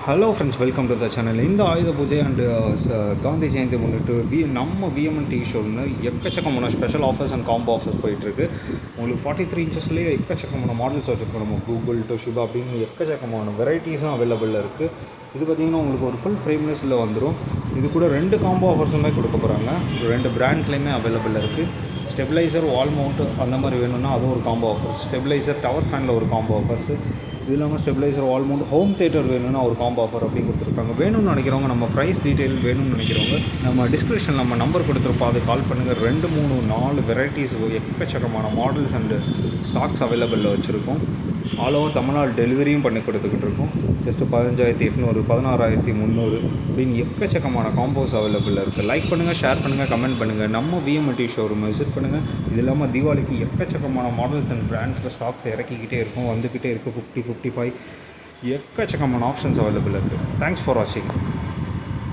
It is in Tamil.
Hello friends, welcome to the channel. இந்த ஆயுத பூஜை அண்டு காந்தி ஜெயந்தி முன்னிட்டு நம்ம விஎம்என் டிவி ஷோன்னு எக்கச்சக்கமான special offers and combo offers போயிட்டுருக்கு. உங்களுக்கு 43 இன்ச்சஸ்லேயே எக்கச்சக்கமான மாடல்ஸ் வச்சுருக்கோம். நம்ம கூகுள் டோஷிபா அப்படின்னு எக்கச்சக்கமான வெரைட்டிஸும் அவைலபிளில் இருக்குது. இது பார்த்திங்கன்னா உங்களுக்கு ஒரு ஃபுல் ஃப்ரேம்லெஸில் வந்துடும். இது கூட 2 காம்போ ஆஃபர்ஸுமே கொடுக்க போகிறாங்க. 2 பிராண்ட்ஸ்லேயுமே அவைலபிளில் இருக்குது. ஸ்டெபிளைசர், வால் மவுண்ட் அந்த மாதிரி வேணும்னா அதுவும் ஒரு காம்போ ஆஃபர்ஸ். ஸ்டெபிளைசர், டவர் ஃபேனில் ஒரு காம்போ ஆஃபர்ஸு. இது இல்லாமல் ஸ்டெபிளைசர், வால் மவுண்ட், ஹோம் தேட்டர் வேணும்னா ஒரு காம்போ ஆஃபர் அப்படின்னு கொடுத்துருக்காங்க. வேணும்னு நினைக்கிறவங்க, நம்ம ப்ரைஸ் டீட்டெயில் வேணும்னு நினைக்கிறவங்க நம்ம டிஸ்கிரிப்ஷனில் நம்ம நம்பர் கொடுத்துருப்போம், அது கால் பண்ணுங்கள். 2, 3, 4 வெரைட்டிஸ் எக்கச்சக்கமான மாடல்ஸ் அண்டு ஸ்டாக்ஸ் அவைலபிளில் வச்சுருக்கோம். ஆல் ஓவர் தமிழ்நாடு டெலிவரியும் பண்ணி கொடுத்துக்கிட்டு இருக்கோம். ஜஸ்ட்டு 15,800, 16,300 அப்படின்னு எக்கச்சக்கமான காம்போஸ் அவைலபிளில் இருக்குது. லைக் பண்ணுங்கள், ஷேர் பண்ணுங்கள், கமெண்ட் பண்ணுங்கள். நம்ம விஎம்டி ஷோரூம் விசிட் பண்ணுங்கள். இது இல்லாமல் தீபாவளிக்கு எக்கச்சக்கமான மாடல்ஸ் அண்ட் பிராண்ட்ஸில் ஸ்டாக்ஸ் இறக்கிக்கிட்டே இருக்கும், வந்துக்கிட்டே இருக்குது. 50, 55 எக்கச்சக்கமான ஆப்ஷன்ஸ் அவைலபிள் இருக்குது. தேங்க்ஸ் ஃபார் வாட்சிங்.